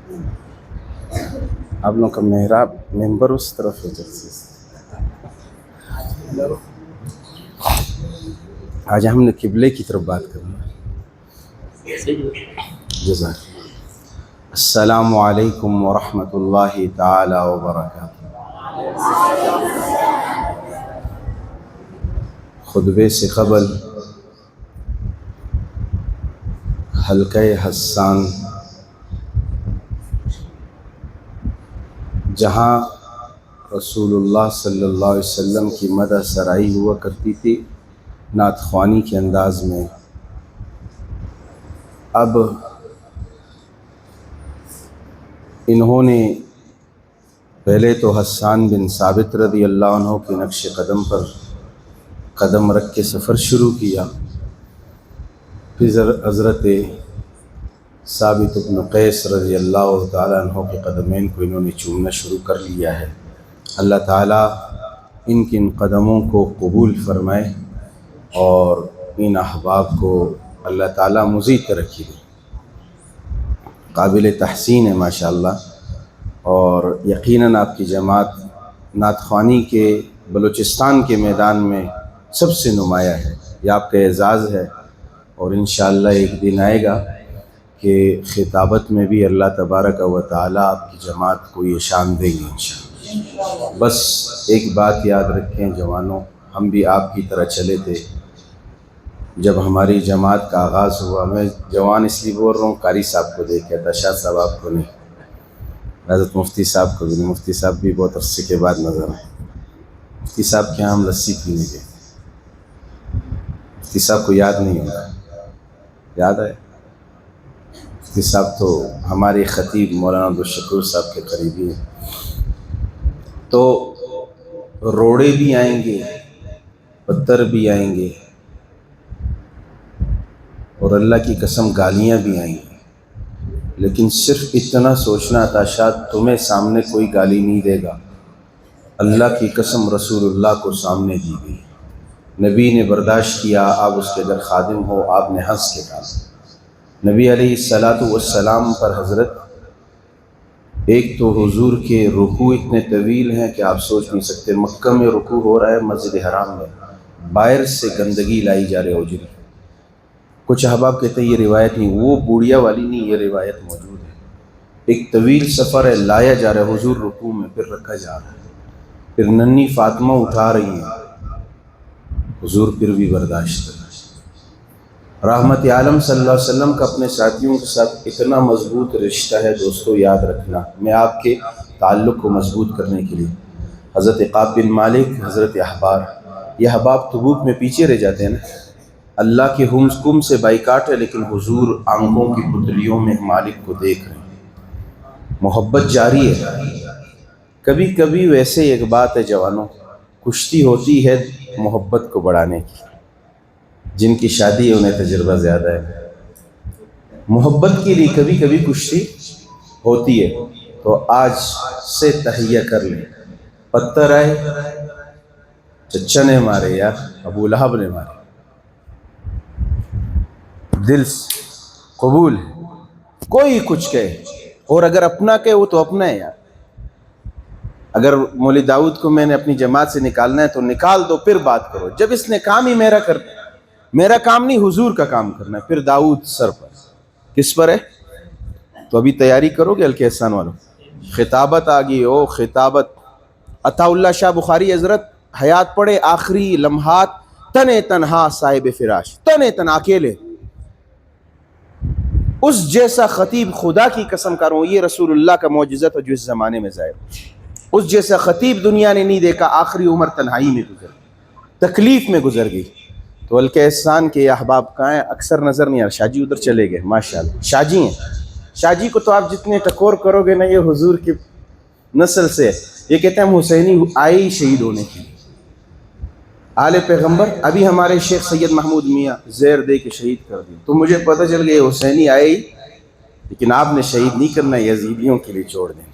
آپ لوگوں کا محراب ممبر اس طرف ہے جلسے سے. آج ہم نے قبلے کی طرف بات کرنا ہے. جزاک. السلام علیکم ورحمۃ اللہ تعالی وبرکاتہ. خطبے سے قبل حلقہ حسان جہاں رسول اللہ صلی اللہ علیہ وسلم کی مدح سرائی ہوا کرتی تھی نعت خوانی کے انداز میں، اب انہوں نے پہلے تو حسان بن ثابت رضی اللہ عنہ کے نقش قدم پر قدم رکھ کے سفر شروع کیا. پھر حضرت ثابت بن قیس رضی اللہ تعالیٰ عنہ کے قدمین کو انہوں نے چومنا شروع کر لیا ہے. اللہ تعالیٰ ان کے ان قدموں کو قبول فرمائے اور ان احباب کو اللہ تعالیٰ مزید ترقی دے. قابل تحسین ہے ماشاءاللہ، اور یقیناً آپ کی جماعت نعت خوانی کے بلوچستان کے میدان میں سب سے نمایاں ہے. یہ آپ کا اعزاز ہے، اور انشاءاللہ ایک دن آئے گا کہ خطابت میں بھی اللہ تبارک و تعالیٰ آپ کی جماعت کو یہ شان دیں گے انشاءاللہ. بس ایک بات یاد رکھیں جوانوں، ہم بھی آپ کی طرح چلے تھے جب ہماری جماعت کا آغاز ہوا. میں جوان اس لیے بول رہا ہوں، قاری صاحب کو دیکھا تھا، شاہ صاحب آپ کو نہیں، حضرت مفتی صاحب کو بھی نہیں. مفتی صاحب بھی بہت عرصے کے بعد نظر آئے. مفتی صاحب کے ہاں ہم لسی پینے گئے. مفتی صاحب کو یاد نہیں ہوگا، یاد ہے؟ مفتی صاحب تو ہمارے خطیب مولانا عبدالشکور صاحب کے قریبی ہیں. تو روڑے بھی آئیں گے، پتھر بھی آئیں گے، اور اللہ کی قسم گالیاں بھی آئیں گی، لیکن صرف اتنا سوچنا تھا شاید تمہیں سامنے کوئی گالی نہیں دے گا. اللہ کی قسم رسول اللہ کو سامنے دی گئی، نبی نے برداشت کیا. آپ اس کے اگر خادم ہو، آپ نے ہنس کے کہا. نبی علیہ السلام پر حضرت، ایک تو حضور کے رکوع اتنے طویل ہیں کہ آپ سوچ نہیں سکتے. مکہ میں رکوع ہو رہا ہے، مسجد حرام میں باہر سے گندگی لائی جا رہے حجری. کچھ احباب کہتے ہیں یہ روایت نہیں، وہ بوڑھیا والی نہیں، یہ روایت موجود ہے. ایک طویل سفر ہے، لایا جا رہا ہے حضور رکوع میں، پھر رکھا جا رہا ہے، پھر ننھی فاطمہ اٹھا رہی ہیں، حضور پھر بھی برداشت کر. رحمت عالم صلی اللہ علیہ وسلم کا اپنے ساتھیوں کے ساتھ اتنا مضبوط رشتہ ہے دوستو، یاد رکھنا. میں آپ کے تعلق کو مضبوط کرنے کے لیے حضرت عقاب بن مالک، حضرت احبار، یہ احباب تبوک میں پیچھے رہ جاتے ہیں نا. اللہ کے حکم سے بائیکاٹ ہے، لیکن حضور آنکھوں کی پتلیوں میں مالک کو دیکھ رہے ہیں. محبت جاری ہے. کبھی کبھی ویسے ایک بات ہے جوانوں، کشتی ہوتی ہے محبت کو بڑھانے کی. جن کی شادی ہے انہیں تجربہ زیادہ ہے. محبت کے لیے کبھی کبھی کشتی ہوتی ہے. تو آج سے تہیہ کر لیں. پتھر آئے، چچا نے مارے یا ابو لہب نے مارے، دل سے قبول ہے. کوئی کچھ کہے، اور اگر اپنا کہے وہ تو اپنا ہے یار. اگر مولوی داؤد کو میں نے اپنی جماعت سے نکالنا ہے تو نکال دو، پھر بات کرو. جب اس نے کام ہی میرا کرنا، میرا کام نہیں حضور کا کام کرنا ہے، پھر داؤد سر پر. کس پر ہے؟ تو ابھی تیاری کرو گے ہلکے احسان والوں. خطابت آ گئی، او خطابت. عطا اللہ شاہ بخاری حضرت حیات پڑھے، آخری لمحات، تنے تنہا صاحب فراش، تنے تنہا اکیلے. اس جیسا خطیب، خدا کی قسم کر رہا ہوں، یہ رسول اللہ کا معجزہ تھا جو اس زمانے میں ظاہر. اس جیسا خطیب دنیا نے نہیں دیکھا. آخری عمر تنہائی میں گزر گئی، تکلیف میں گزر گئی. تو ہلکے احسان کے احباب کہاں ہیں؟ اکثر نظر نہیں آ رہا. شاہ جی ادھر چلے گئے ماشاءاللہ. شاہ جی ہیں. شاہ جی کو تو آپ جتنے ٹکور کرو گے نا، یہ حضور کی نسل سے. یہ کہتے ہیں ہم حسینی آئے ہی شہید ہونے کی، آل پیغمبر. ابھی ہمارے شیخ سید محمود میاں زہر دے کے شہید کر دی. تو مجھے پتہ چل گیا یہ حسینی آئے ہی، لیکن آپ نے شہید نہیں کرنا، یزیدیوں کے لیے چھوڑ دیں.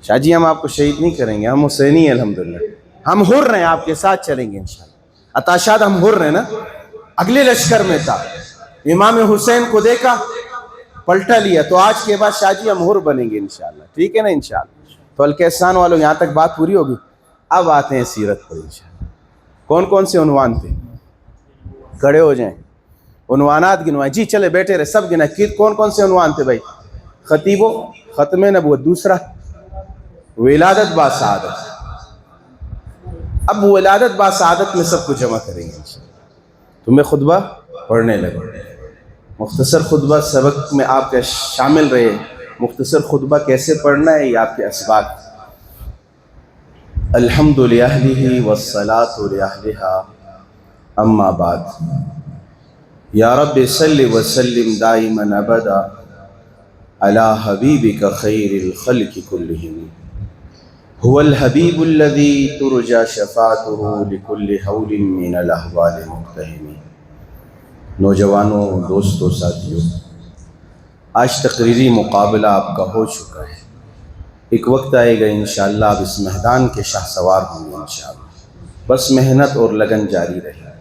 شاہ جی ہم آپ کو شہید نہیں کریں گے، ہم حسینی ہیں الحمدللہ. ہم حر ہیں، آپ کے ساتھ چلیں گے انشاءاللہ. عطا شاد ہم حر ہیں نا. اگلے لشکر میں تھا، امام حسین کو دیکھا، پلٹا لیا تو آج کے بعد شاہ جی ہم حر بنیں گے انشاءاللہ، ٹھیک ہے نا انشاءاللہ۔ تو ہلکے احسان والوں یہاں تک بات پوری ہوگی، اب آتے ہیں سیرت پر انشاءاللہ۔ کون کون سے عنوان تھے؟ کھڑے ہو جائیں، عنوانات گنوائیں جی، چلے بیٹھے رہے سب گنائیں۔ کون کون سے عنوان تھے بھائی؟ خطیب و ختم نبوت، دوسرا ولادت با سعادت۔ اب ولادت با سعادت میں سب کو جمع کریں گے انشاءاللہ۔ تو میں خطبہ پڑھنے لگا، مختصر خطبہ سبق میں آپ کا شامل رہے۔ مختصر خطبہ کیسے پڑھنا ہے یہ آپ کے اسباق۔ الحمد للہ والصلاة لأہلہا اما بعد، یا رب صلی وسلم دائما ابدا علی حبیبک خیر الخلق کلہم، هو الحبیب الذی ترجى شفاعته لكل حول من الاحوال مقتحم۔ نوجوانوں، دوستوں، ساتھیوں، آج تقریری مقابلہ آپ کا ہو چکا ہے۔ ایک وقت آئے گا انشاءاللہ آپ اس میدان کے شاہ سوار ہوں گے انشاءاللہ۔ بس محنت اور لگن جاری رہے۔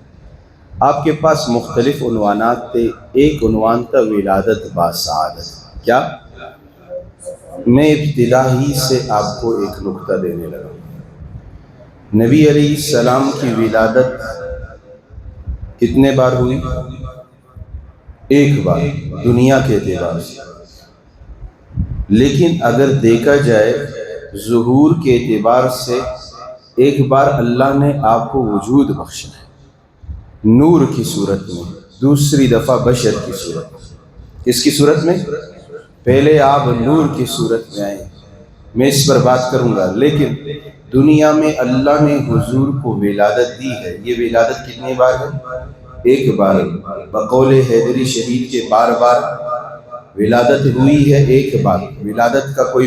آپ کے پاس مختلف عنوانات تھے، ایک عنوان تھا ولادت با سعادت۔ کیا؟ میں ابتدا ہی سے آپ کو ایک نقطہ دینے لگا۔ نبی علیہ السلام کی ولادت کتنے بار ہوئی؟ ایک بار دنیا کے اعتبار سے، لیکن اگر دیکھا جائے ظہور کے اعتبار سے ایک بار اللہ نے آپ کو وجود بخشا ہے نور کی صورت میں، دوسری دفعہ بشر کی صورت میں۔ کس کی صورت میں؟ پہلے آپ نور کی صورت میں آئے، میں اس پر بات کروں گا، لیکن دنیا میں اللہ نے حضور کو ولادت دی ہے۔ یہ ولادت کتنی بار ہے؟ ایک بار۔ بقول حیدری شہید کے بار بار ولادت ہوئی ہے، ایک بار۔ ولادت کا کوئی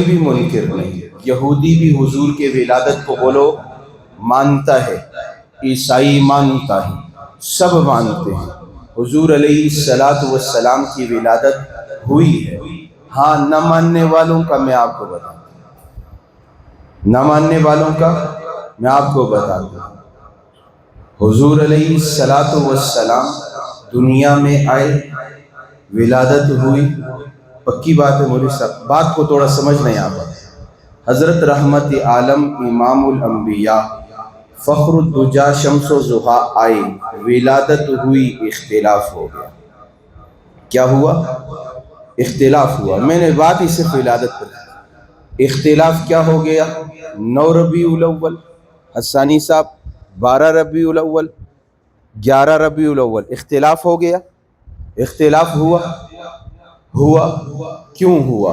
بھی منکر نہیں۔ یہودی بھی حضور کے ولادت کو بولو مانتا ہے، عیسائی مانتا ہے، سب مانتے ہیں حضور علیہ السلام کی ولادت ہوئی ہے۔ ہاں، نہ ماننے والوں کا میں آپ کو بتاتا ہوں، نہ ماننے والوں کا میں آپ کو بتاتا ہوں۔ حضور علیہ السلام دنیا میں آئے، ولادت ہوئی، پکی بات ہے مولوی صاحب، بات کو تھوڑا سمجھنا یہاں پر۔ حضرت رحمت عالم امام الانبیاء فخر الدجا شمس و ضحیٰ آئے، ولادت ہوئی، اختلاف ہو گیا۔ کیا ہوا؟ اختلاف ہوا۔ میں نے بات ہی صرف ولادت پر کی۔ اختلاف کیا ہو گیا؟ 9 ربیع الاول، حسانی صاحب 12 ربیع الاول، 11 ربیع الاول، اختلاف ہو گیا۔ اختلاف ہوا کیوں ہوا؟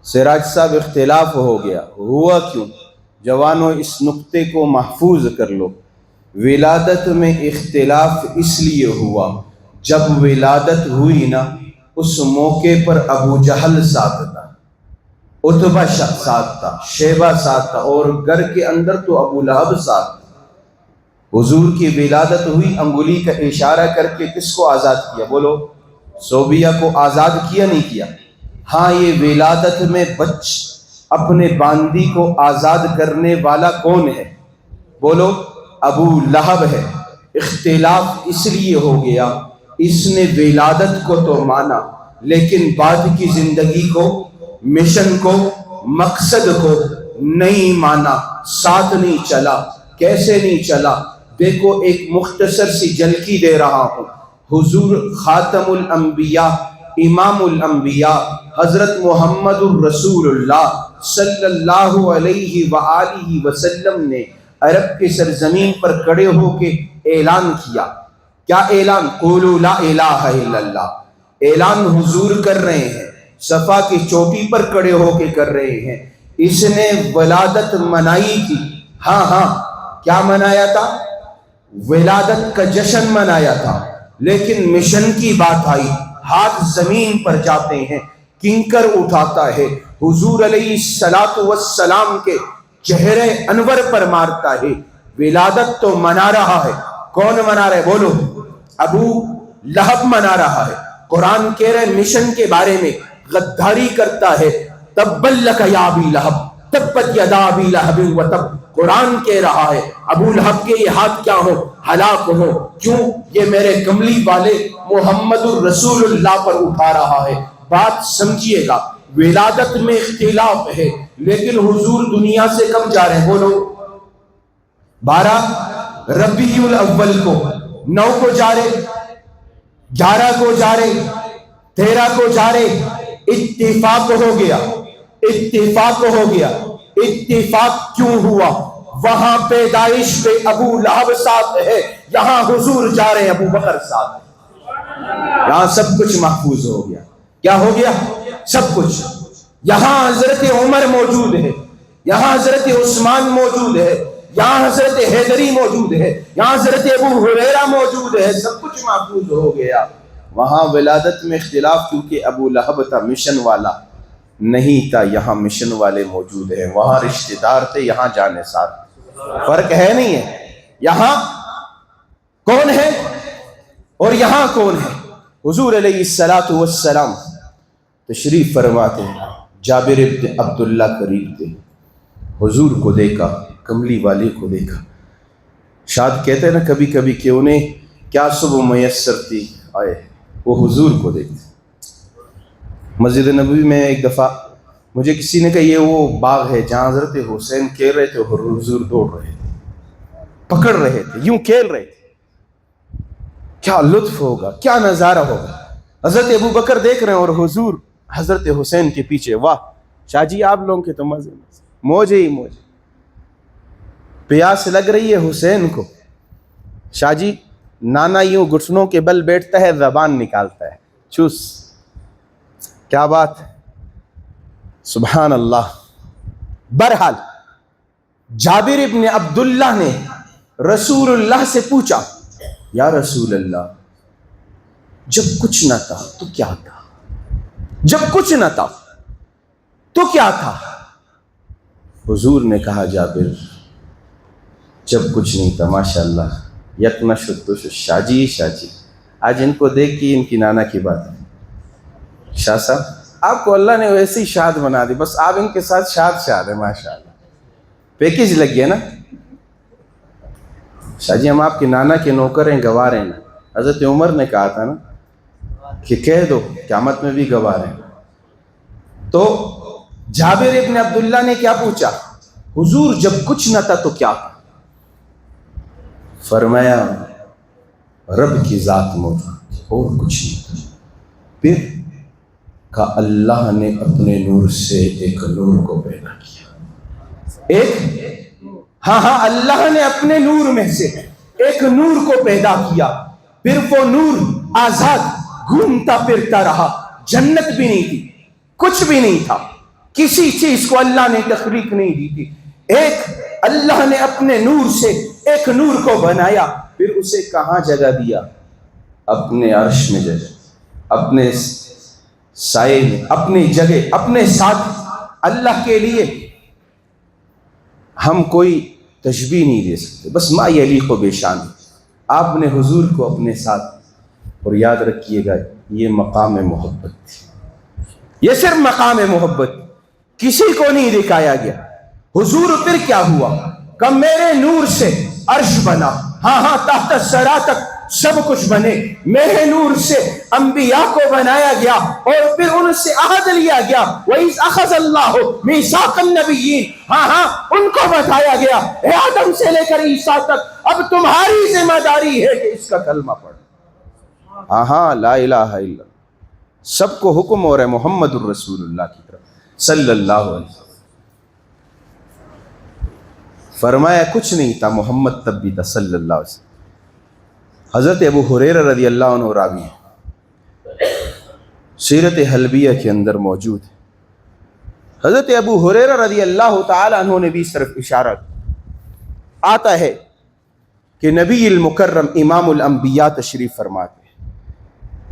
سراج صاحب اختلاف ہو گیا، ہوا کیوں؟ جوانوں اس نقطے کو محفوظ کر لو۔ ولادت میں اختلاف اس لیے ہوا، جب ولادت ہوئی نا، اس موقع پر ابو جہل ساتھ تھا، عتبہ ساتھ تھا، شیبہ ساتھ تھا، اور گھر کے اندر تو ابو لہب ساتھ تھا۔ حضور کی ولادت ہوئی، انگلی کا اشارہ کر کے کس کو آزاد کیا؟ بولو، صوبیہ کو آزاد کیا نہیں کیا؟ ہاں، یہ ولادت میں اپنے باندی کو آزاد کرنے والا کون ہے؟ بولو، ابو لہب ہے۔ اختلاف اس لیے ہو گیا، اس نے ولادت کو تو مانا، لیکن بعد کی زندگی کو، مشن کو، مقصد کو نہیں مانا، ساتھ نہیں چلا۔ کیسے نہیں چلا؟ دیکھو، ایک مختصر سی جھلکی دے رہا ہوں۔ حضور خاتم الانبیاء، امام الانبیاء، حضرت محمد الرسول اللہ صلی اللہ علیہ وآلہ وسلم نے عرب کے سرزمین پر کھڑے ہو کے اعلان کیا۔ کیا اعلان؟ قولوا لا الہ الا اللہ۔ اعلان حضور کر رہے ہیں، صفا کی چوٹی پر کھڑے ہو کے کر رہے ہیں۔ اس نے ولادت منائی تھی، ہاں، کیا منایا تھا؟ ولادت کا جشن منایا تھا، لیکن مشن کی بات آئی، ہاتھ زمین پر جاتے ہیں، کنکر اٹھاتا ہے، حضور علیہ السلام کے چہرے انور پر مارتا ہے۔ ولادت تو منا رہا ہے، کون منا رہا ہے؟ بولو، ابو لہب منا رہا ہے۔ قرآن کہہ رہے مشن کے بارے میں غداری کرتا ہے، تبت لک یا ابی لہب، تبت یدا ابی لہب وتب۔ قرآن کہہ رہا ہے ابو لہب کے یہ ہاتھ کیا ہو؟ ہلاک ہو. کیوں؟ یہ میرے کملی والے محمد الرسول اللہ پر اٹھا رہا ہے. بات سمجھیے گا، ولادت میں اختلاف ہے لیکن حضور دنیا سے کب جا رہے ہیں؟ بولو. 12 ربیع الاول کو، 9 کو جا رہے، 11 کو جا رہے، 13 کو جا رہے. اتفاق ہو گیا، اتفاق ہو گیا. اتفاق کیوں ہوا؟ وہاں پیدائش پہ ابو لہب ساتھ ہے، یہاں حضور جا رہے ہیں ابو بکر ساتھ ہے. یہاں سب کچھ محفوظ ہو گیا. کیا ہو گیا؟ سب کچھ. یہاں حضرت عمر موجود ہے، یہاں حضرت عثمان موجود ہے، یہاں حضرت حیدری موجود ہے، یہاں حضرت ابو ہریرہ موجود ہے. سب کچھ محفوظ ہو گیا. وہاں ولادت میں اختلاف کیونکہ ابو لہب تھا مشن والا، نہیں تھا. یہاں مشن والے موجود ہیں، وہاں رشتہ دار تھے، یہاں جانے ساتھ. فرق ہے نہیں ہے؟ یہاں کون ہے اور یہاں کون ہے؟ حضور علیہ السلام تشریف فرماتے ہیں. جابر ابن عبداللہ قریب تھے، حضور کو دیکھا، کملی والے کو دیکھا. شاید کہتے ہیں نا کبھی کبھی کہ انہیں کیا صبح میسر تھی، آئے وہ حضور کو دیکھتے. مسجد نبوی میں ایک دفعہ مجھے کسی نے کہا یہ وہ باغ ہے جہاں حضرت حسین کھیل رہے تھے اور حضور دوڑ رہے تھے، پکڑ رہے تھے، یوں کھیل رہے تھے. کیا لطف ہوگا، کیا نظارہ ہوگا. حضرت ابو بکر دیکھ رہے ہیں اور حضور حضرت حسین کے پیچھے. واہ شاہ جی آپ لوگوں کے تو مزے موجے ہی موجے. پیاس لگ رہی ہے حسین کو، شاہ جی نانا یوں گھٹنوں کے بل بیٹھتا ہے، زبان نکالتا ہے، چوس. کیا بات ہے، سبحان اللہ. بہرحال جابر ابن عبداللہ نے رسول اللہ سے پوچھا، یا رسول اللہ جب کچھ نہ تھا تو کیا تھا؟ جب کچھ نہ تھا تو کیا تھا؟ حضور نے کہا جابر جب کچھ نہیں تھا ماشاءاللہ یکنا شدوش شاہ جی آج ان کو دیکھ کے ان کی نانا کی بات ہے. شاہ صاحب آپ کو اللہ نے ویسے ہی شاد بنا دی، بس آپ ان کے ساتھ شاد ہے ماشاءاللہ. پیکیج لگ گیا نا. شاہ جی ہم آپ کے نانا کے نوکر ہیں، گوار ہیں نا. حضرت عمر نے کہا تھا نا کہ کہہ دو قیامت میں بھی گوار ہیں. تو جابر ابن عبداللہ نے کیا پوچھا؟ حضور جب کچھ نہ تھا تو کیا تھا؟ فرمایا رب کی ذات موجود تھی اور کچھ نہیں تھا. پھر کہا اللہ نے اپنے نور سے ایک نور کو پیدا کیا. ہاں اللہ نے اپنے نور میں سے ایک نور کو پیدا کیا. پھر وہ نور آزاد گھومتا پھرتا رہا. جنت بھی نہیں تھی، کچھ بھی نہیں تھا، کسی چیز کو اللہ نے تخلیق نہیں دی تھی. ایک اللہ نے اپنے نور سے ایک نور کو بنایا، پھر اسے کہاں جگہ دیا؟ اپنے عرش میں جگہ، اپنے سائے میں، اپنی جگہ، اپنے ساتھ. اللہ کے لیے ہم کوئی تشبیہ نہیں دے سکتے، بس ما یلیق بشان. آپ نے حضور کو اپنے ساتھ، اور یاد رکھیے گا یہ مقام محبت تھی. یہ صرف مقام محبت، کسی کو نہیں دکھایا گیا. حضور پھر کیا ہوا کہ میرے نور سے عرش بنا، ہاں تحت الثری تک سب کچھ بنے. میرے نور سے انبیاء کو بنایا گیا اور پھر ان سے عہد لیا گیا. وَإِذْ أَخَذَ اللَّهُ مِيثَاقَ النَّبِيِّينَ، ہاں ان کو بتایا گیا اے آدم سے لے کر عیسیٰ تک اب تمہاری ذمہ داری ہے کہ اس کا کلمہ پڑھو. ہاں لا الہ الا اللہ. سب کو حکم ہو رہا ہے محمد الرسول اللہ کی طرف صلی اللہ علیہ وسلم. فرمایا کچھ نہیں تھا، محمد تب بھی تھا صلی اللہ علیہ وسلم. حضرت ابو ہریرہ رضی اللہ عنہ راوی ہے، سیرت حلبیہ کے اندر موجود ہے. حضرت ابو ہریرہ رضی اللہ تعالی عنہ نے بھی اس طرف اشارہ آتا ہے کہ نبی المکرم امام الانبیاء تشریف فرماتے ہیں.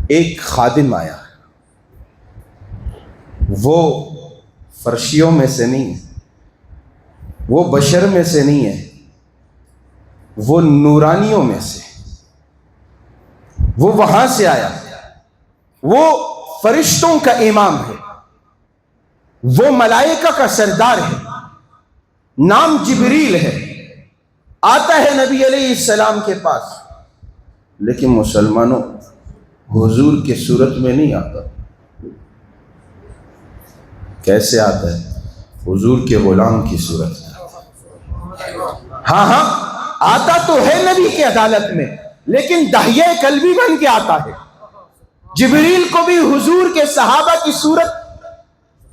ایک خادم آیا، وہ فرشیوں میں سے نہیں ہے، وہ بشر میں سے نہیں ہے، وہ نورانیوں میں سے، وہ وہاں سے آیا. وہ فرشتوں کا امام ہے، وہ ملائکہ کا سردار ہے، نام جبریل ہے. آتا ہے نبی علیہ السلام کے پاس، لیکن مسلمانوں حضور کی صورت میں نہیں آتا۔ کیسے آتا ہے؟ حضور کے غلام کی صورت میں۔ ہاں آتا تو ہے نبی کی عدالت میں، لیکن داہیہ قلبی بن کے آتا ہے۔ جبریل کو بھی حضور کے صحابہ کی صورت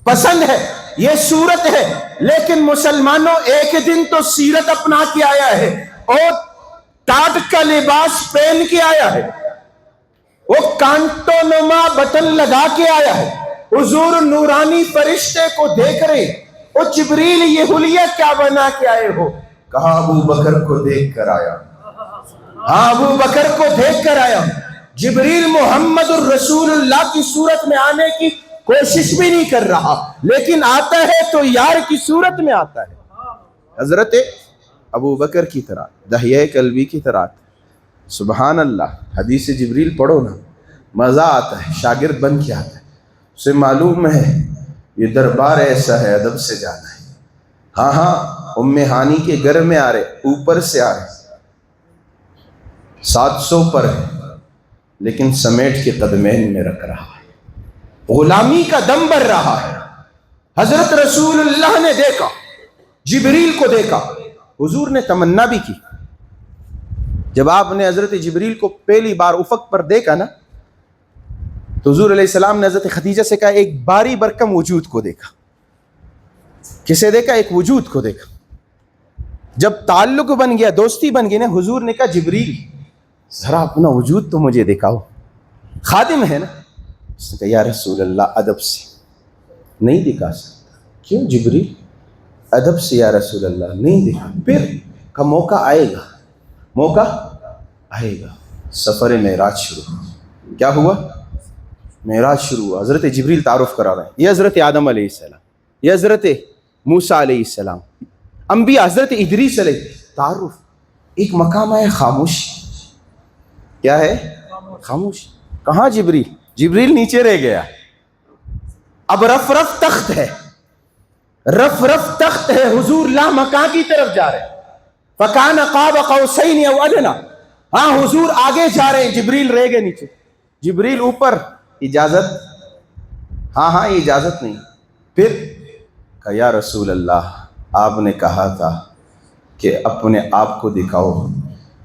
پسند ہے، یہ صورت ہے، لیکن مسلمانوں ایک دن تو سیرت اپنا کے آیا ہے اور ٹاٹ کا لباس پہن کے آیا ہے، وہ کانٹوں نما بٹن لگا کے آیا ہے، حضور نورانی فرشتے کو دیکھ رہے، وہ جبریل یہ حلیہ کیا بنا کے آئے ہو؟ کہا ابو بکر کو دیکھ کر آیا۔ ہاں ابو بکر کو دیکھ کر آیا۔ جبریل محمد الرسول اللہ کی صورت میں آنے کی کوشش بھی نہیں کر رہا، لیکن آتا ہے تو یار کی صورت میں آتا ہے، حضرت ابو بکر کی طرح، داہیہ قلبی کی طرح۔ سبحان اللہ، حدیث جبریل پڑھو نا، مزہ آتا ہے، شاگرد بن کے آتا ہے، اسے معلوم ہے یہ دربار ایسا ہے، ادب سے جانا ہے۔ ہاں ام ہانی کے گھر میں آ رہے، اوپر سے آ رہے، 700 پر ہے، لیکن سمیٹ کے قدمین میں رکھ رہا ہے، غلامی کا دم بھر رہا ہے۔ حضرت رسول اللہ نے دیکھا، جبریل کو دیکھا، حضور نے تمنا بھی کی۔ جب آپ نے حضرت جبریل کو پہلی بار افق پر دیکھا نا، تو حضور علیہ السلام نے حضرت خدیجہ سے کہا ایک باری برکم وجود کو دیکھا۔ کسے دیکھا؟ ایک وجود کو دیکھا۔ جب تعلق بن گیا، دوستی بن گئی نا، حضور نے کہا جبریل ذرا اپنا وجود تو مجھے دکھاؤ، خادم ہے نا۔ اس نے کہا یا رسول اللہ ادب سے نہیں دکھا سکتا۔ کیوں جبریل؟ ادب سے یا رسول اللہ نہیں دکھا۔ پھر کا موقع آئے گا، موقع آئے گا۔ سفر معراج شروع ہوا۔ کیا ہوا؟ معراج شروع ہوا۔ حضرت جبریل تعارف کرا رہے ہیں، یہ حضرت آدم علیہ السلام، یہ حضرت موسیٰ علیہ السلام، انبیاء، حضرت ادریس علیہ تعارف۔ ایک مقام ہے خاموشی۔ کیا ہے؟ خاموشی۔ کہاں جبریل؟ جبریل نیچے رہ گیا۔ اب رف رف تخت ہے، رف رف تخت ہے، حضور لامکاں کی طرف جا رہے ہیں۔ فکان قاب قوسین او ادنی، ہاں حضور آگے جا رہے ہیں، جبریل رہ گئے نیچے۔ جبریل اوپر، اجازت؟ ہاں اجازت نہیں۔ پھر کہا یا رسول اللہ آپ نے کہا تھا کہ اپنے آپ کو دکھاؤ،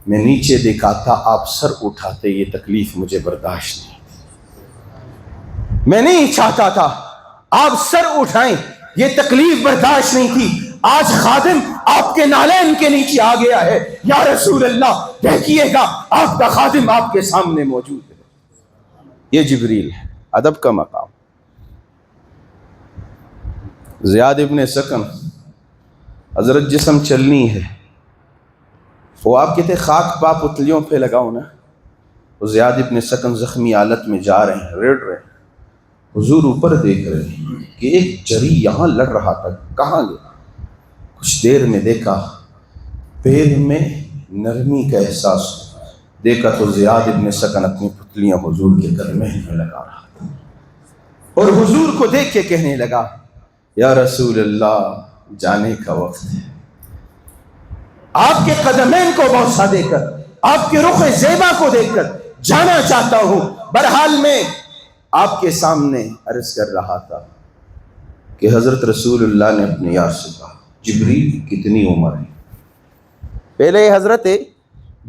میں نیچے دکھاتا آپ سر اٹھاتے، یہ تکلیف مجھے برداشت نہیں، میں نہیں چاہتا تھا آپ سر اٹھائیں، یہ تکلیف برداشت نہیں تھی۔ آج خادم آپ کے نالین کے نیچے آ گیا ہے، یا رسول اللہ دیکھیے گا آپ کا خادم آپ کے سامنے موجود ہے۔ یہ جبریل ہے، ادب کا مقام۔ زیاد ابن سکن، حضرت جسم چلنی ہے، وہ آپ کہتے خاک پا پتلیوں پہ لگاؤ نا، وہ زیاد ابن سکن زخمی حالت میں جا رہے ہیں، ریڑ رہے ہیں، حضور اوپر دیکھ رہے ہیں کہ ایک جری یہاں لڑ رہا تھا، کہاں گیا؟ کچھ دیر میں دیکھا پیر میں نرمی کا احساس، دیکھا تو زیاد ابن سکن اپنی پتلیاں حضور کے قدمیں میں لگا رہا تھا، اور حضور کو دیکھ کے کہنے لگا یا رسول اللہ جانے کا وقت ہے، آپ کے قدمین کو بوسہ دے کر، آپ کے رخ زیبا کو دیکھ کر جانا چاہتا ہوں۔ برحال میں آپ کے سامنے عرض کر رہا تھا کہ حضرت رسول اللہ نے اپنے یار سے کہا جبریل کتنی عمر ہے؟ پہلے حضرت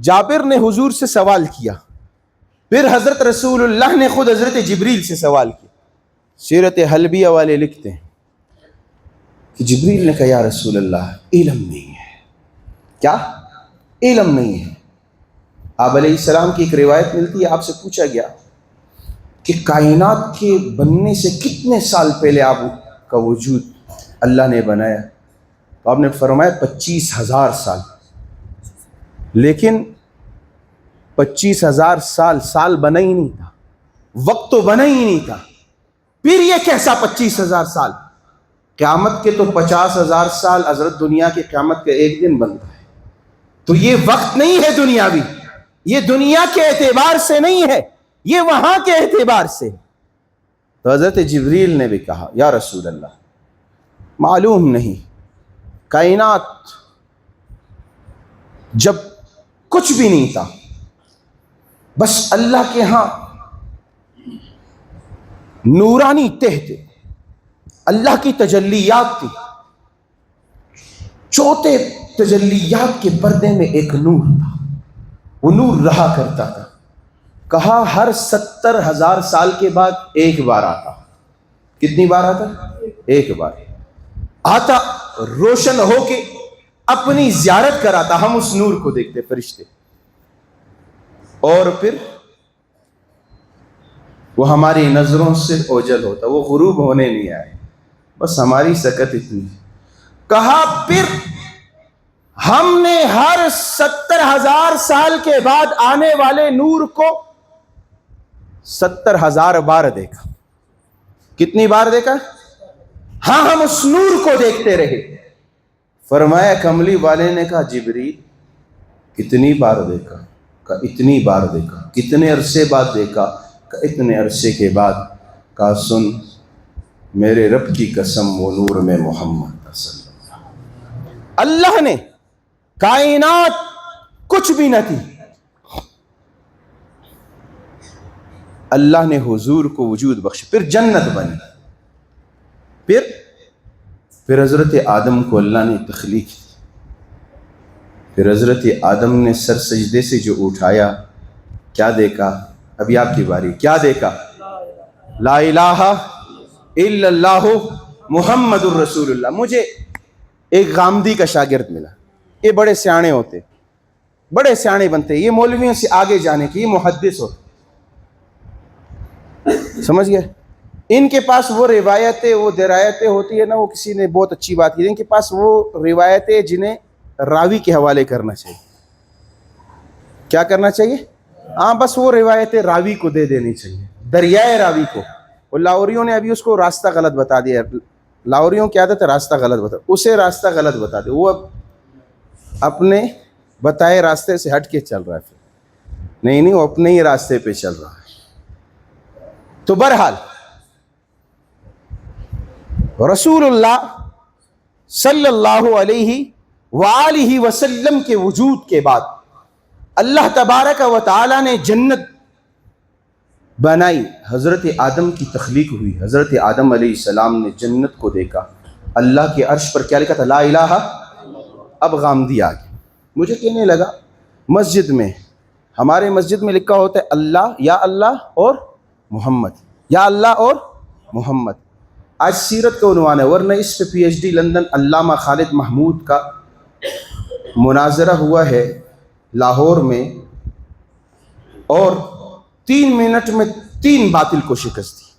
جابر نے حضور سے سوال کیا، پھر حضرت رسول اللہ نے خود حضرت جبریل سے سوال کیا۔ سیرت حلبیہ والے لکھتے ہیں کہ جبریل نے کہا یا رسول اللہ علم نہیں ہے۔ کیا؟ علم نہیں ہے۔ آپ علیہ السلام کی ایک روایت ملتی ہے، آپ سے پوچھا گیا کہ کائنات کے بننے سے کتنے سال پہلے آپ کا وجود اللہ نے بنایا؟ تو آپ نے فرمایا 25,000 سال۔ لیکن 25,000 سال بنا ہی نہیں تھا، وقت تو بنا ہی نہیں تھا، پھر یہ کیسا 25,000 سال؟ قیامت کے تو 50,000 سال، حضرت دنیا کی قیامت کا ایک دن بنتا ہے، تو یہ وقت نہیں ہے دنیاوی، یہ دنیا کے اعتبار سے نہیں ہے، یہ وہاں کے اعتبار سے۔ تو حضرت جبریل نے بھی کہا یا رسول اللہ معلوم نہیں، کائنات جب کچھ بھی نہیں تھا، بس اللہ کے ہاں نورانی تہ تھے، اللہ کی تجلیات تھی، چوتھے تجلیات کے پردے میں ایک نور تھا، وہ نور رہا کرتا تھا۔ کہا ہر 70,000 سال کے بعد ایک بار آتا۔ کتنی بار آتا؟ ایک بار آتا، روشن ہو کے اپنی زیارت کراتا، ہم اس نور کو دیکھتے فرشتے، اور پھر وہ ہماری نظروں سے اوجل ہوتا، وہ غروب ہونے نہیں آئے، بس ہماری سکت اتنی۔ کہا پھر ہم نے ہر 70,000 سال کے بعد آنے والے نور کو 70,000 بار دیکھا۔ کتنی بار دیکھا؟ ہاں، ہم اس نور کو دیکھتے رہے۔ فرمایا کملی والے نے کہا جبریل کتنی بار دیکھا؟ کہا اتنی بار دیکھا۔ کتنے عرصے بعد دیکھا؟ کہا اتنے عرصے کے بعد۔ کہا سن میرے رب کی قسم، وہ نور میں محمد صلی اللہ نے کائنات کچھ بھی نہ تھی، اللہ نے حضور کو وجود بخش، پھر جنت بنی، پھر حضرت آدم کو اللہ نے تخلیق کی، پھر حضرت آدم نے سر سجدے سے جو اٹھایا، کیا دیکھا؟ ابھی آپ کی باری، کیا دیکھا؟ لا الہ الا اللہ محمد الرسول اللہ۔ مجھے ایک غامدی کا شاگرد ملا، یہ بڑے سیانے ہوتے، بڑے سیانے بنتے، یہ مولویوں سے آگے جانے کے، یہ محدث ہوتے، سمجھ گئے؟ ان کے پاس وہ روایتیں، وہ درایتیں ہوتی ہے نا، وہ کسی نے بہت اچھی بات کی، ان کے پاس وہ روایتیں جنہیں راوی کے حوالے کرنا چاہیے۔ کیا کرنا چاہیے؟ ہاں، بس وہ روایتیں راوی کو دے دینی چاہیے، دریائے راوی کو۔ اور لاہوریوں نے ابھی اس کو راستہ غلط بتا دیا، لاہوریوں کی عادت ہے راستہ غلط بتا، اسے راستہ غلط بتا دے، وہ اب اپنے بتائے راستے سے ہٹ کے چل رہا ہے، پھر نہیں وہ اپنے ہی راستے پہ چل رہا ہے۔ تو بہرحال رسول اللہ صلی اللہ علیہ وآلہ وسلم کے وجود کے بعد اللہ تبارک و تعالی نے جنت بنائی، حضرت آدم کی تخلیق ہوئی، حضرت آدم علیہ السلام نے جنت کو دیکھا، اللہ کے عرش پر کیا لکھا تھا؟ لا الہ۔ اب غامدی آ گئی، مجھے کہنے لگا مسجد میں، ہمارے مسجد میں لکھا ہوتا ہے اللہ اور محمد، یا اللہ اور محمد۔ آج سیرت کا عنوان ہے، ورنہ اس پہ پی ایچ ڈی لندن علامہ خالد محمود کا مناظرہ ہوا ہے لاہور میں، اور 3 منٹ میں 3 باطل کو شکست دی،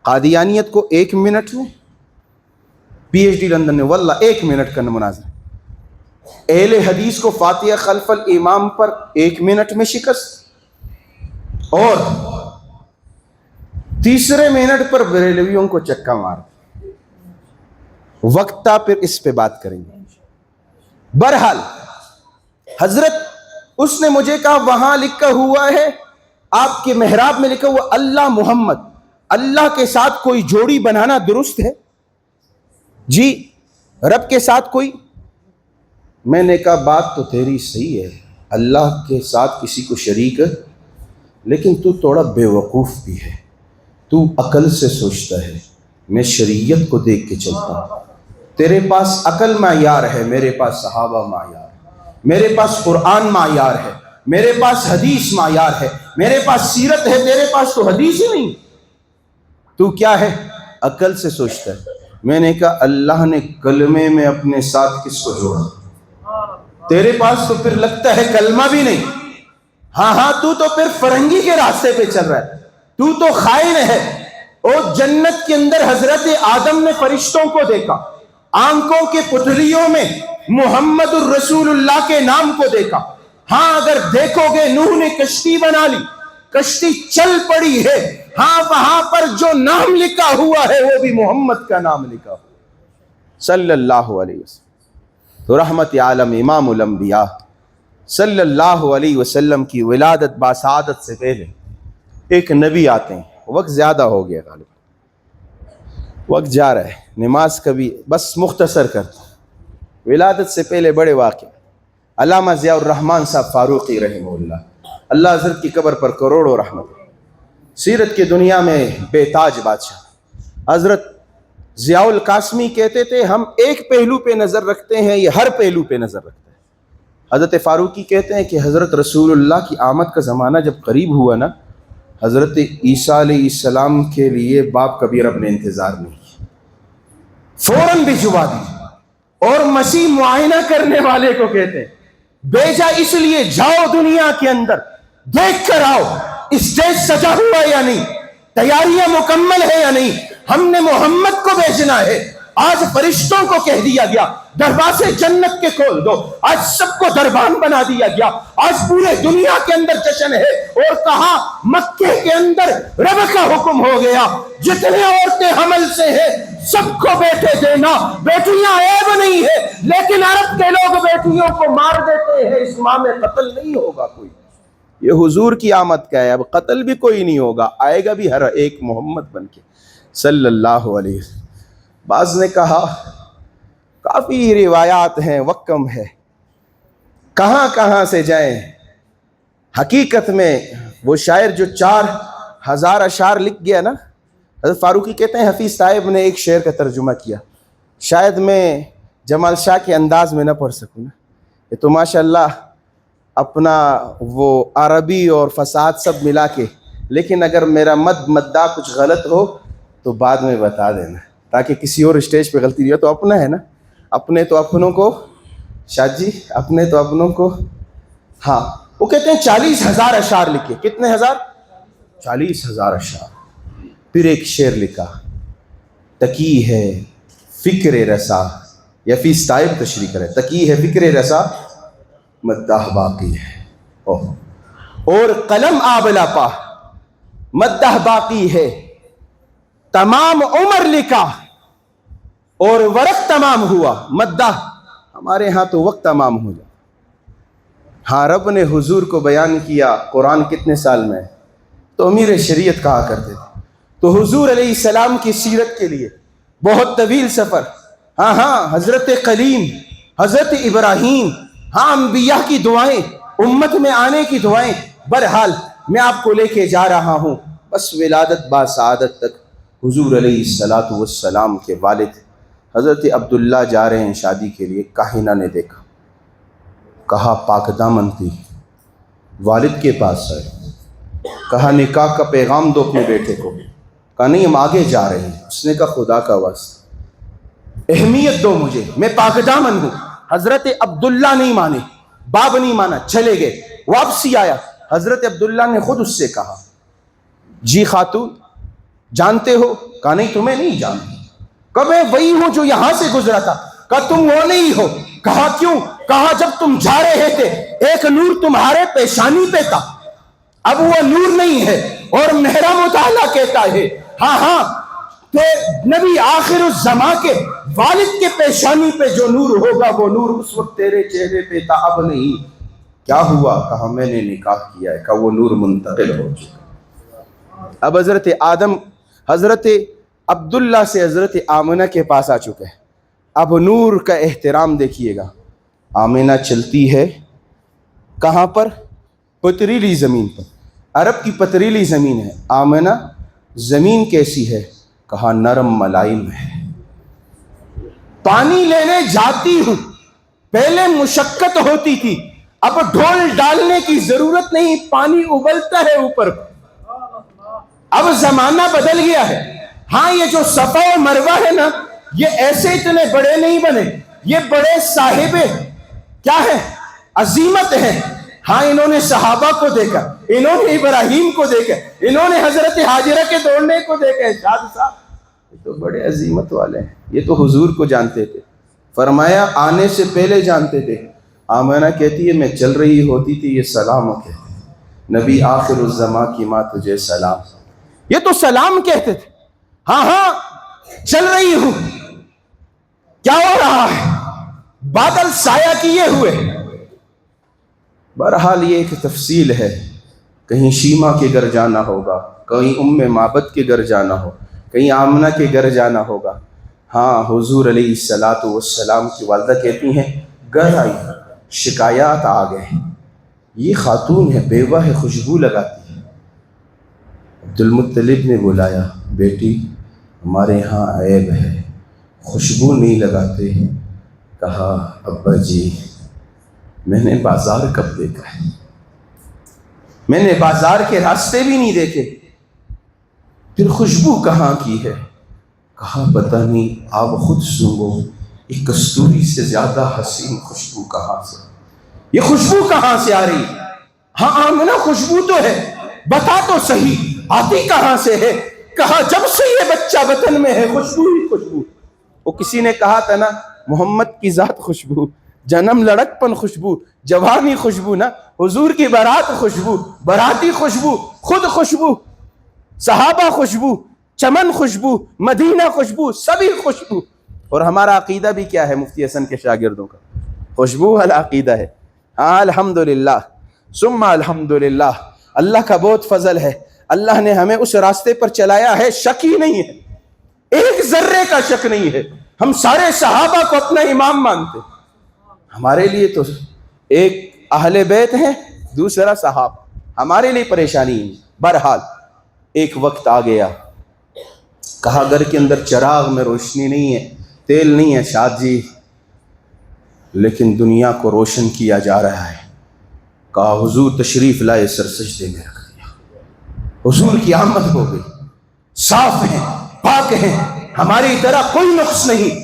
قادیانیت کو 1 منٹ میں، پی ایچ ڈی لندن نے واللہ 1 منٹ کا مناظرہ، اہل حدیث کو فاتحہ خلف الامام پر 1 منٹ میں شکست، اور تیسرے منٹ پر بریلویوں کو چکا مار۔ وقت تھا پھر اس پہ بات کریں گے۔ بہرحال حضرت اس نے مجھے کہا وہاں لکھا ہوا ہے، آپ کے محراب میں لکھا ہوا اللہ محمد، اللہ کے ساتھ کوئی جوڑی بنانا درست ہے؟ جی رب کے ساتھ کوئی؟ میں نے کہا بات تو تیری صحیح ہے، اللہ کے ساتھ کسی کو شریک ہے، لیکن تو تھوڑا بے وقوف بھی ہے، تو عقل سے سوچتا ہے، میں شریعت کو دیکھ کے چلتا ہوں، تیرے پاس عقل معیار ہے، میرے پاس صحابہ معیار ہے، میرے پاس قرآن معیار ہے، میرے پاس حدیث معیار ہے، میرے پاس سیرت ہے، تیرے پاس تو حدیث ہی نہیں، تو کیا ہے؟ عقل سے سوچتا ہے۔ میں نے کہا اللہ نے کلمے میں اپنے ساتھ کس کو جوڑا؟ تیرے پاس تو پھر لگتا ہے کلمہ بھی نہیں، ہاں تو پھر فرنگی کے راستے پہ چل رہا ہے، تو خائن ہے۔ اور جنت کے اندر حضرت آدم نے فرشتوں کو دیکھا، آنکھوں کے پتلیوں میں محمد الرسول اللہ کے نام کو دیکھا۔ ہاں اگر دیکھو گے نوح نے کشتی بنا لی، کشتی چل پڑی ہے، ہاں وہاں پر جو نام لکھا ہوا ہے وہ بھی محمد کا نام لکھا ہوا صلی اللہ علیہ وسلم۔ تو رحمت عالم امام الانبیاء صلی اللہ علیہ وسلم کی ولادت باسعادت سے پہلے ایک نبی آتے ہیں، وقت زیادہ ہو گیا، غالب وقت جا رہا ہے، نماز کبھی بس مختصر کرتا ہوں۔ ولادت سے پہلے بڑے واقعے، علامہ ضیاء الرحمن صاحب فاروقی رحمہ اللہ حضرت کی قبر پر کروڑوں رحمت. سیرت کی دنیا میں بے تاج بادشاہ حضرت ضیاء القاسمی کہتے تھے ہم ایک پہلو پہ نظر رکھتے ہیں، یہ ہر پہلو پہ نظر رکھتے ہیں. حضرت فاروقی کہتے ہیں کہ حضرت رسول اللہ کی آمد کا زمانہ جب قریب ہوا نا، حضرت عیسیٰ علیہ السلام کے لیے باپ کبھی رب نے انتظار نہیں کیا، فوراً بھجوا دی. اور مسیح معائنہ کرنے والے کو کہتے ہیں بھیجا اس لیے جاؤ دنیا کے اندر دیکھ کر آؤ اسٹیج سجا ہوا یا نہیں، تیاریاں مکمل ہے یا نہیں. ہم نے محمد کو بھیجنا ہے. آج فرشتوں کو کہہ دیا گیا دروازے جنت کے کھول دو، آج سب کو دربان بنا دیا گیا. آج پورے دنیا کے اندر جشن ہے. اور کہا مکے کے اندر رب کا حکم ہو گیا جتنے عورتیں حمل سے ہیں سب کو بیٹے دینا. بیٹیاں عیب نہیں ہے، لیکن عرب کے لوگ بیٹیوں کو مار دیتے ہیں. اس ماہ میں قتل نہیں ہوگا کوئی. یہ حضور کی آمد کا ہے، اب قتل بھی کوئی نہیں ہوگا، آئے گا بھی ہر ایک محمد بن کے صلی اللہ علیہ وسلم. بعض نے کہا کافی روایات ہیں، وقت کم ہے، کہاں کہاں سے جائیں. حقیقت میں وہ شاعر جو 4000 اشعار لکھ گیا نا، حضرت فاروقی کہتے ہیں حفیظ صاحب نے ایک شعر کا ترجمہ کیا، شاید میں جمال شاہ کے انداز میں نہ پڑھ سکوں نا، یہ تو ماشاءاللہ اپنا وہ عربی اور فصاحت سب ملا کے، لیکن اگر میرا مدہ کچھ غلط ہو تو بعد میں بتا دینا تاکہ کسی اور اسٹیج پہ غلطی نہیں ہو. تو اپنا ہے نا، اپنے تو اپنوں کو، شاہ جی اپنے تو اپنوں کو. ہاں وہ کہتے ہیں 40,000 اشعار لکھے. کتنے ہزار؟ 40,000 اشعار. پھر ایک شعر لکھا تکی ہے فکر رسا، یا فی ستائب تشریح کرے، تکی ہے فکر رسا مدح باقی ہے. اور قلم آبلا پا مدح باقی ہے، تمام عمر لکھا اور ورق تمام ہوا. مدح ہمارے ہاں تو وقت تمام ہو جائے. ہاں رب نے حضور کو بیان کیا قرآن کتنے سال میں؟ تو امیر شریعت کہا کرتے تھے. تو حضور علیہ السلام کی سیرت کے لیے بہت طویل سفر. ہاں حضرت کلیم، حضرت ابراہیم، ہاں انبیاء کی دعائیں، امت میں آنے کی دعائیں. بہرحال میں آپ کو لے کے جا رہا ہوں بس ولادت با سعادت تک. حضور علیہ السلام کے والد حضرت عبداللہ جا رہے ہیں شادی کے لیے. کاہنہ نے دیکھا، کہا پاک دامن تھی، والد کے پاس ہے. کہا نکاح کا پیغام دو اپنے بیٹے کو. کہا نہیں ہم آگے جا رہے ہیں. اس نے کہا خدا کا واسطہ اہمیت دو مجھے، میں پاک دامن ہوں. حضرت عبداللہ نہیں مانے، باپ نہیں مانا، چلے گئے. واپسی آیا، حضرت عبداللہ نے خود اس سے کہا جی خاتون جانتے ہو؟ کہا نہیں تمہیں نہیں جانتی. کہا میں وہی ہوں جو یہاں سے گزرا تھا. کہا تم وہ نہیں ہو. کہا کیوں؟ کہا جب تم جا رہے تھے ایک نور تمہارے پیشانی پہ تھا، اب وہ نور نہیں ہے. اور میرا مطالعہ کہتا ہے ہاں کہ نبی آخر الزمان کے والد کے پیشانی پہ جو نور ہوگا وہ نور اس وقت تیرے چہرے پہ تھا، اب نہیں. کیا ہوا؟ کہا میں نے نکاح کیا ہے. کہا وہ نور منتقل ہو چکا. اب حضرت آدم حضرت عبداللہ سے حضرت آمنہ کے پاس آ چکے ہیں. اب نور کا احترام دیکھیے گا. آمنہ چلتی ہے کہاں پر؟ پتریلی زمین پر. عرب کی پتریلی زمین ہے. آمنہ زمین کیسی ہے؟ کہا نرم ملائم ہے. پانی لینے جاتی ہوں، پہلے مشقت ہوتی تھی، اب ڈھول ڈالنے کی ضرورت نہیں، پانی ابلتا ہے اوپر. اب زمانہ بدل گیا ہے. ہاں یہ جو صفا و مروہ ہے نا، یہ ایسے اتنے بڑے نہیں بنے، یہ بڑے صاحب کیا ہے؟ عظیمت ہے. ہاں انہوں نے صحابہ کو دیکھا، انہوں نے ابراہیم کو دیکھا، انہوں نے حضرت ہاجرہ کے دوڑنے کو دیکھا. شاد صاحب یہ تو بڑے عظیمت والے ہیں، یہ تو حضور کو جانتے تھے. فرمایا آنے سے پہلے جانتے تھے. آمنہ کہتی ہے میں چل رہی ہوتی تھی یہ سلام کہتے، نبی آخر الزمان کی ماں تجھے سلام. یہ تو سلام کہتے تھے. ہاں چل رہی ہوں. کیا ہو رہا ہے؟ بادل سایہ کیے ہوئے. بہرحال یہ ایک تفصیل ہے. کہیں شیما کے گھر جانا ہوگا، کہیں ام معبد کے گھر جانا ہو، کہیں آمنہ کے گھر جانا ہوگا. ہاں حضور علیہ السلام کی والدہ کہتی ہیں گھر آئی شکایات آ گئے، یہ خاتون ہے، بیوہ ہے، خوشبو لگاتی ہے۔ عبد المطلب نے بلایا، بیٹی ہمارے ہاں عیب ہے، خوشبو نہیں لگاتے۔ کہا ابا جی میں نے بازار کب دیکھا ہے، میں نے بازار کے راستے بھی نہیں دیکھے، پھر خوشبو کہاں کی ہے؟ کہا پتہ نہیں، آپ خود سنگو، ایک کستوری سے زیادہ حسین خوشبو کہاں سے، یہ خوشبو کہاں سے آ رہی؟ ہاں آمنہ خوشبو تو ہے، بتا تو صحیح آتی کہاں سے ہے؟ کہا جب سے یہ بچہ وطن میں ہے خوشبو ہی خوشبو۔ وہ کسی نے کہا تھا نا محمد کی ذات خوشبو، جنم لڑکپن خوشبو، جوانی خوشبو، نا حضور کی بارات خوشبو، باراتی خوشبو، خود خوشبو، صحابہ خوشبو، چمن خوشبو، مدینہ خوشبو، سبھی خوشبو۔ اور ہمارا عقیدہ بھی کیا ہے مفتی حسن کے شاگردوں کا؟ خوشبو والا عقیدہ ہے۔ ہاں الحمدللہ ثم الحمدللہ، اللہ کا بہت فضل ہے، اللہ نے ہمیں اس راستے پر چلایا ہے، شک ہی نہیں ہے، ایک ذرے کا شک نہیں ہے۔ ہم سارے صحابہ کو اپنا امام مانتے، ہمارے لیے تو ایک اہل بیت ہیں، دوسرا صحابہ، ہمارے لیے پریشانی نہیں۔ بہرحال ایک وقت آ گیا، کہا گھر کے اندر چراغ میں روشنی نہیں ہے، تیل نہیں ہے شاد جی، لیکن دنیا کو روشن کیا جا رہا ہے۔ کہا حضور تشریف لائے، سر سجدے میں رکھ دیا، حضور کی آمد ہو گئی، صاف ہیں، پاک ہیں، ہماری طرح کوئی نقص نہیں۔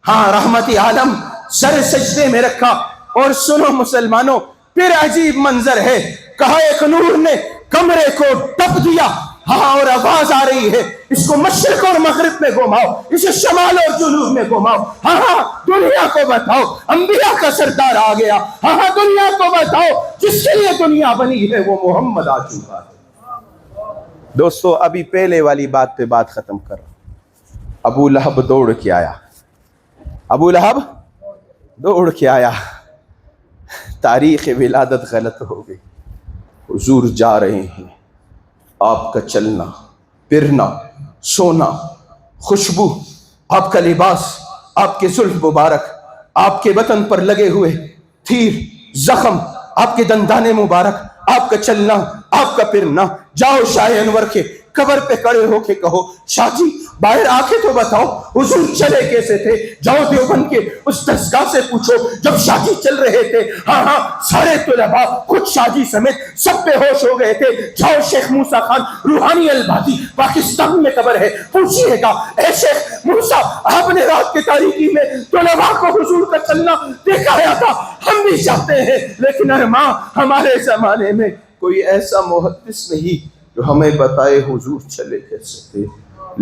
ہاں رحمت عالم سر سجدے میں رکھا، اور سنو مسلمانوں پھر عجیب منظر ہے، کہا ایک نور نے کمرے کو ٹپ دیا، ہاں اور آواز آ رہی ہے، اس کو مشرق اور مغرب میں گھماؤ، اسے شمال اور جنوب میں گھماؤ، ہاں دنیا کو بتاؤ انبیاء کا سردار آ گیا، ہاں دنیا کو بتاؤ جس کے لیے دنیا بنی ہے وہ محمد آ چکا ہے۔ دوستو ابھی پہلے والی بات پہ بات ختم کر، ابو لہب دوڑ کے آیا، ابو لہب دوڑ کے آیا، تاریخ ولادت غلط ہو گئی، حضور جا رہے ہیں، آپ کا چلنا پھرنا سونا، خوشبو، آپ کا لباس، آپ کے زلف مبارک، آپ کے وطن پر لگے ہوئے تیر زخم، آپ کے دندانے مبارک، آپ کا چلنا، آپ کا پھرنا۔ جاؤ شاہ انور کے قبر پہ کھڑے ہو کے کہو شاہ جی باہر آ کے تو بتاؤ حضور چلے کیسے تھے؟ جاؤ دیوبند کے اس دستگاہ سے پوچھو جب شاہ جی چل رہے تھے، ہاں سارے طلباء خود شاہ جی سمیت سب بے ہوش ہو گئے تھے۔ جاؤ شیخ موسیٰ خان روحانی البادی پاکستان میں قبر ہے، پوچھئے گا اے شیخ موسیٰ آپ نے رات کی تاریکی میں طلباء کو حضور کا چلنا دکھایا تھا، ہم بھی چاہتے ہیں، لیکن ارماں ہمارے زمانے میں کوئی ایسا محدث نہیں جو ہمیں بتائے حضور چلے کیسے تھے۔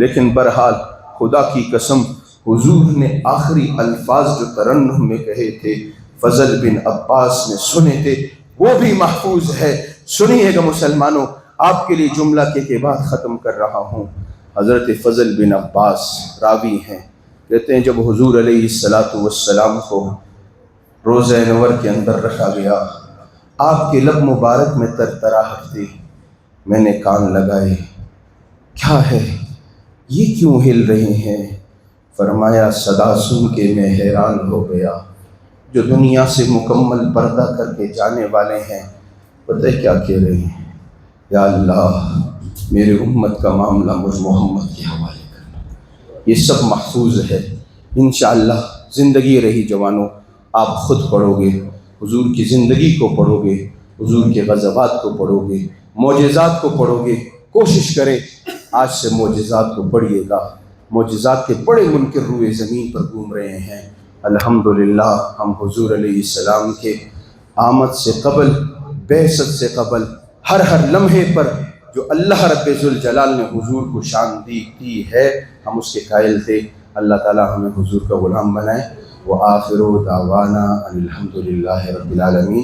لیکن بہرحال خدا کی قسم حضور نے آخری الفاظ جو ترنم میں کہے تھے فضل بن عباس نے سنے تھے، وہ بھی محفوظ ہے۔ سنیے گا مسلمانوں، آپ کے لیے جملہ کے بعد ختم کر رہا ہوں۔ حضرت فضل بن عباس راوی ہیں، کہتے ہیں جب حضور علیہ السلام کو روضہ انور کے اندر رکھا گیا، آپ کے لب مبارک میں ترتراہٹ تھی، میں نے کان لگائے، کیا ہے یہ کیوں ہل رہے ہیں؟ فرمایا صدا سن کے میں حیران ہو گیا، جو دنیا سے مکمل پردہ کر کے جانے والے ہیں پتہ کیا کہہ رہے ہیں؟ یا اللہ میرے امت کا معاملہ مجھ محمد کے حوالے کرنا۔ یہ سب محفوظ ہے انشاءاللہ۔ زندگی رہی جوانوں، آپ خود پڑھو گے، حضور کی زندگی کو پڑھو گے، حضور کے غزوات کو پڑھو گے، معجزات کو پڑھو گے۔ کوشش کریں آج سے معجزات کو پڑھیے گا۔ معجزات کے بڑے منکر روئے زمین پر گھوم رہے ہیں۔ الحمدللہ ہم حضور علیہ السلام کے آمد سے قبل، بعثت سے قبل، ہر لمحے پر جو اللہ رب ذوالجلال نے حضور کو شان دی ہے، ہم اس کے قائل تھے۔ اللہ تعالی ہمیں حضور کا غلام بنائے۔ وآخر دعوانا ان الحمدللہ رب العالمین۔